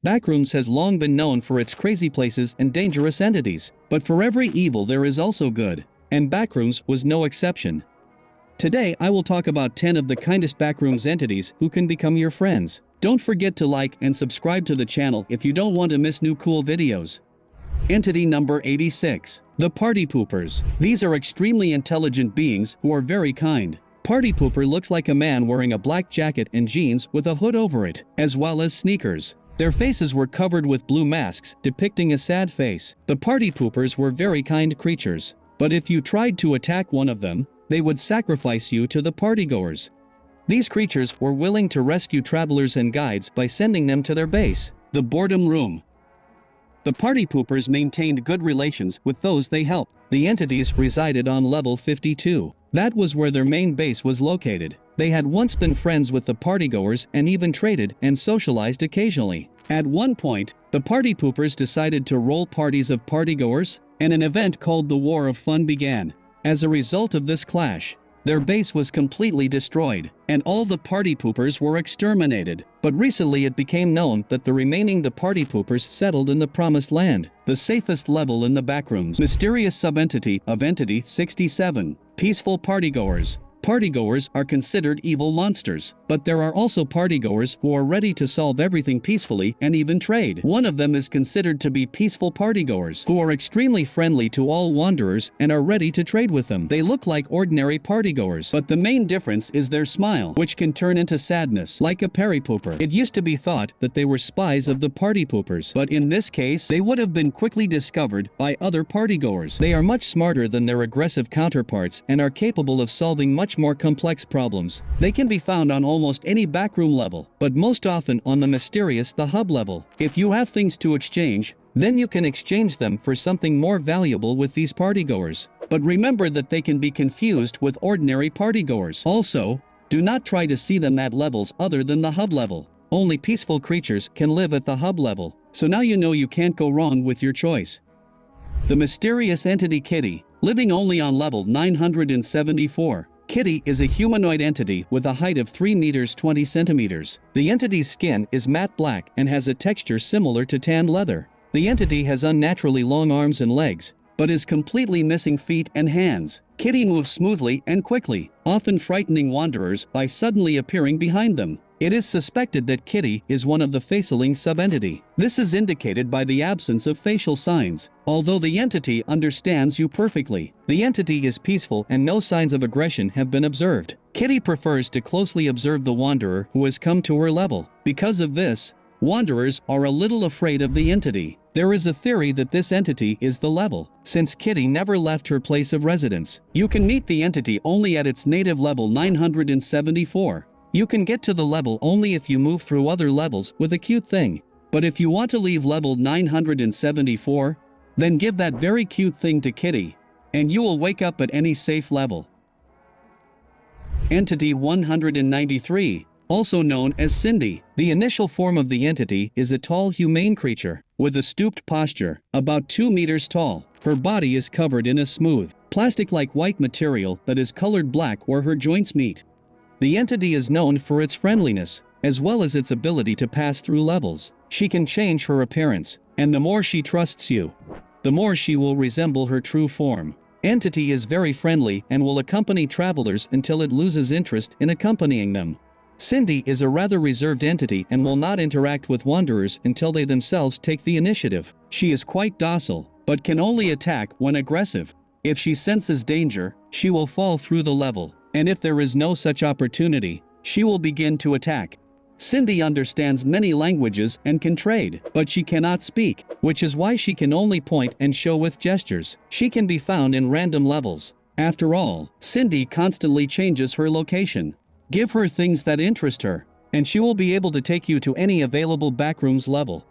Backrooms has long been known for its crazy places and dangerous entities, but for every evil there is also good, and Backrooms was no exception. Today I will talk about 10 of the kindest Backrooms entities who can become your friends. Don't forget to like and subscribe to the channel if you don't want to miss new cool videos. Entity number 86. The partypoopers. These are extremely intelligent beings who are very kind. Partypooper looks like a man wearing a black jacket and jeans with a hood over it, as well as sneakers. Their faces were covered with blue masks depicting a sad face. The partypoopers were very kind creatures, but if you tried to attack one of them, they would sacrifice you to the partygoers. These creatures were willing to rescue travelers and guides by sending them to their base, the boredom room. The partypoopers maintained good relations with those they helped. The entities resided on level 52. That was where their main base was located. They had once been friends with the partygoers and even traded and socialized occasionally. At one point, the partypoopers decided to roll parties of partygoers, and an event called the War of Fun began. As a result of this clash, their base was completely destroyed, and all the partypoopers were exterminated. But recently it became known that the partypoopers settled in the Promised Land, the safest level in the Backrooms. Mysterious subentity of Entity 67. Peaceful partygoers. Partygoers are considered evil monsters, but there are also partygoers who are ready to solve everything peacefully and even trade. One of them is considered to be peaceful partygoers, who are extremely friendly to all wanderers and are ready to trade with them. They look like ordinary partygoers, but the main difference is their smile, which can turn into sadness, like a partypooper. It used to be thought that they were spies of the partypoopers, but in this case, they would have been quickly discovered by other partygoers. They are much smarter than their aggressive counterparts and are capable of solving much more complex problems. They can be found on almost any backroom level, but most often on the hub level. If you have things to exchange, then you can exchange them for something more valuable with these partygoers. But remember that they can be confused with ordinary partygoers. Also, do not try to see them at levels other than the hub level. Only peaceful creatures can live at the hub level, so now you know you can't go wrong with your choice. The mysterious entity Kitty, living only on level 974. Kitty is a humanoid entity with a height of 3 meters 20 centimeters. The entity's skin is matte black and has a texture similar to tanned leather. The entity has unnaturally long arms and legs, but is completely missing feet and hands. Kitty moves smoothly and quickly, often frightening wanderers by suddenly appearing behind them. It is suspected that Kitty is one of the facialing subentity. This is indicated by the absence of facial signs, although the entity understands you perfectly. The entity is peaceful and no signs of aggression have been observed. Kitty prefers to closely observe the wanderer who has come to her level. Because of this, wanderers are a little afraid of the entity. There is a theory that this entity is the level, since Kitty never left her place of residence. You can meet the entity only at its native level 974. You can get to the level only if you move through other levels with a cute thing. But if you want to leave level 974, then give that very cute thing to Kitty, and you will wake up at any safe level. Entity 193, also known as Cindy. The initial form of the entity is a tall humane creature, with a stooped posture, about 2 meters tall. Her body is covered in a smooth, plastic-like white material that is colored black where her joints meet. The entity is known for its friendliness, as well as its ability to pass through levels. She can change her appearance, and the more she trusts you, the more she will resemble her true form. Entity is very friendly and will accompany travelers until it loses interest in accompanying them. Cindy is a rather reserved entity and will not interact with wanderers until they themselves take the initiative. She is quite docile, but can only attack when aggressive. If she senses danger, she will fall through the level. And if there is no such opportunity, she will begin to attack. Cindy understands many languages and can trade, but she cannot speak, which is why she can only point and show with gestures. She can be found in random levels. After all, Cindy constantly changes her location. Give her things that interest her, and she will be able to take you to any available Backrooms level.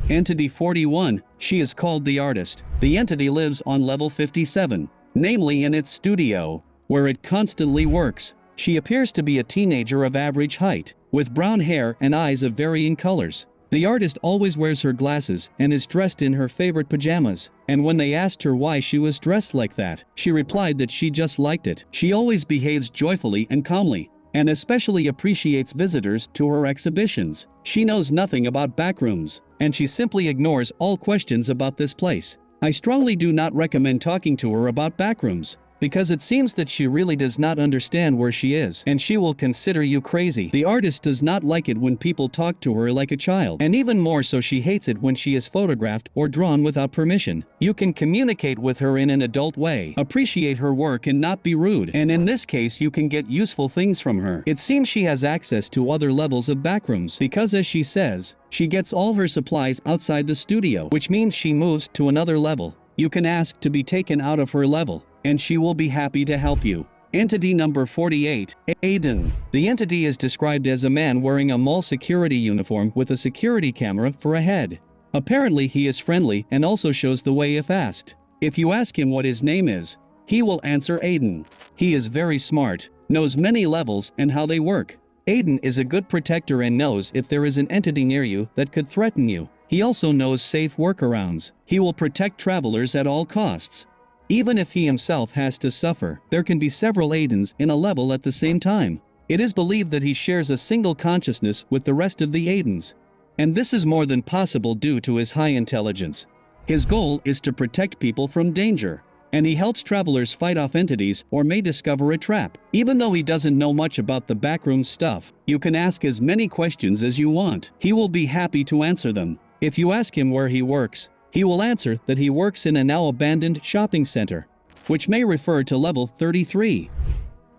Entity 41, she is called the Artist. The entity lives on level 57, namely in its studio, where it constantly works. She appears to be a teenager of average height, with brown hair and eyes of varying colors. The artist always wears her glasses and is dressed in her favorite pajamas, and when they asked her why she was dressed like that, she replied that she just liked it. She always behaves joyfully and calmly, and especially appreciates visitors to her exhibitions. She knows nothing about backrooms, and she simply ignores all questions about this place. I strongly do not recommend talking to her about backrooms, because it seems that she really does not understand where she is, and she will consider you crazy. The artist does not like it when people talk to her like a child, and even more so she hates it when she is photographed or drawn without permission. You can communicate with her in an adult way, appreciate her work and not be rude, and in this case you can get useful things from her. It seems she has access to other levels of backrooms, because as she says, she gets all her supplies outside the studio, which means she moves to another level. You can ask to be taken out of her level, and she will be happy to help you. Entity number 48, Aiden. The entity is described as a man wearing a mall security uniform with a security camera for a head. Apparently he is friendly and also shows the way if asked. If you ask him what his name is, he will answer Aiden. He is very smart, knows many levels and how they work. Aiden is a good protector and knows if there is an entity near you that could threaten you. He also knows safe workarounds. He will protect travelers at all costs. Even if he himself has to suffer, there can be several Aidens in a level at the same time. It is believed that he shares a single consciousness with the rest of the Aidens, and this is more than possible due to his high intelligence. His goal is to protect people from danger, and he helps travelers fight off entities or may discover a trap. Even though he doesn't know much about the backroom stuff, you can ask as many questions as you want. He will be happy to answer them. If you ask him where he works, he will answer that he works in a now abandoned shopping center, which may refer to level 33.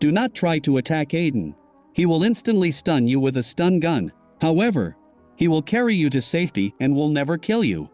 Do not try to attack Aiden. He will instantly stun you with a stun gun. However, he will carry you to safety and will never kill you.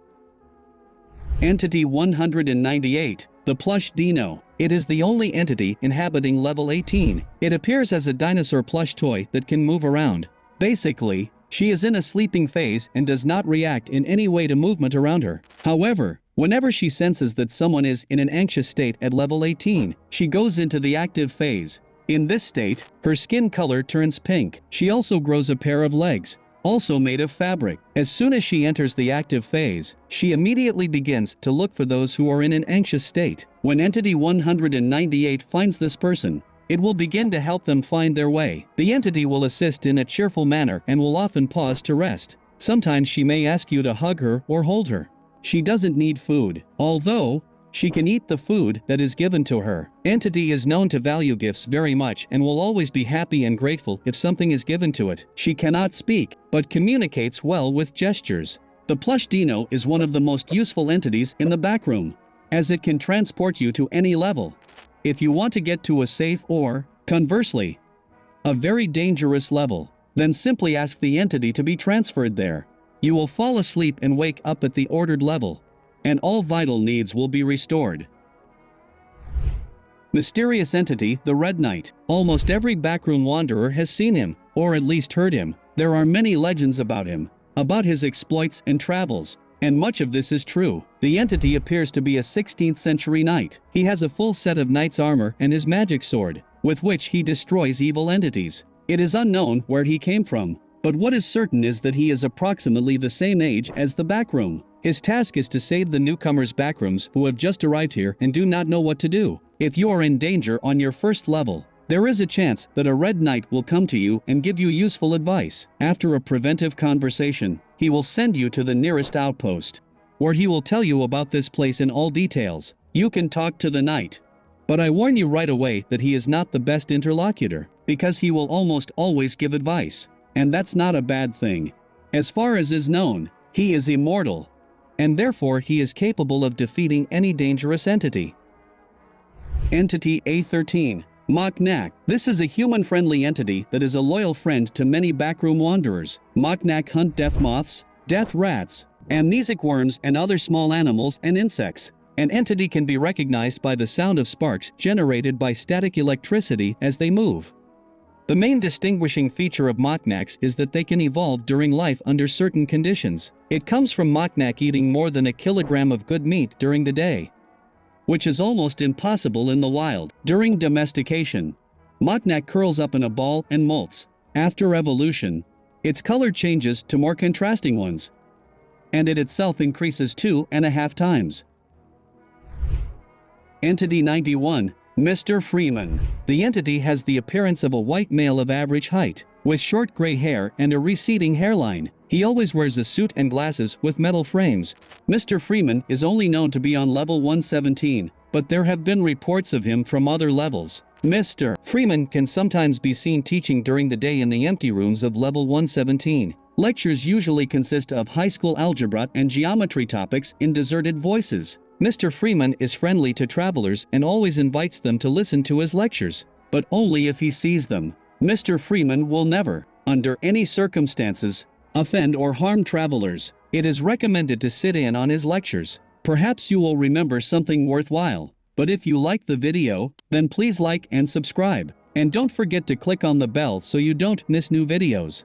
Entity 198, the plush dino. It is the only entity inhabiting level 18. It appears as a dinosaur plush toy that can move around. Basically, she is in a sleeping phase and does not react in any way to movement around her. However, whenever she senses that someone is in an anxious state at level 18, she goes into the active phase. In this state, her skin color turns pink. She also grows a pair of legs, also made of fabric. As soon as she enters the active phase, she immediately begins to look for those who are in an anxious state. When Entity 198 finds this person, it will begin to help them find their way. The entity will assist in a cheerful manner and will often pause to rest. Sometimes she may ask you to hug her or hold her. She doesn't need food, although she can eat the food that is given to her. Entity is known to value gifts very much and will always be happy and grateful if something is given to it. She cannot speak, but communicates well with gestures. The plush dino is one of the most useful entities in the backroom, as it can transport you to any level. If you want to get to a safe or, conversely, a very dangerous level, then simply ask the entity to be transferred there. You will fall asleep and wake up at the ordered level, and all vital needs will be restored. Mysterious entity, the Red Knight. Almost every backroom wanderer has seen him, or at least heard him. There are many legends about him, about his exploits and travels, and much of this is true. The entity appears to be a 16th century knight. He has a full set of knight's armor and his magic sword, with which he destroys evil entities. It is unknown where he came from, but what is certain is that he is approximately the same age as the backroom. His task is to save the newcomers' backrooms who have just arrived here and do not know what to do. If you are in danger on your first level, there is a chance that a red knight will come to you and give you useful advice. After a preventive conversation, he will send you to the nearest outpost, where he will tell you about this place in all details. You can talk to the knight, but I warn you right away that he is not the best interlocutor, because he will almost always give advice, and that's not a bad thing. As far as is known, he is immortal, and therefore he is capable of defeating any dangerous entity. Entity A13. Makhnach. This is a human-friendly entity that is a loyal friend to many backroom wanderers. Makhnach hunt death moths, death rats, amnesic worms and other small animals and insects. An entity can be recognized by the sound of sparks generated by static electricity as they move. The main distinguishing feature of Makhnachs is that they can evolve during life under certain conditions. It comes from Makhnach eating more than a kilogram of good meat during the day, which is almost impossible in the wild. During domestication, Makhnach curls up in a ball and molts. After evolution, its color changes to more contrasting ones, and it itself increases 2.5 times. Entity 91. Mr. Freeman. The entity has the appearance of a white male of average height, with short gray hair and a receding hairline. He always wears a suit and glasses with metal frames. Mr. Freeman is only known to be on level 117, but there have been reports of him from other levels. Mr. Freeman can sometimes be seen teaching during the day in the empty rooms of level 117. Lectures usually consist of high school algebra and geometry topics in deserted voices. Mr. Freeman is friendly to travelers and always invites them to listen to his lectures, but only if he sees them. Mr. Freeman will never, under any circumstances, offend or harm travelers. It is recommended to sit in on his lectures. Perhaps you will remember something worthwhile. But if you like the video, then please like and subscribe. And don't forget to click on the bell so you don't miss new videos.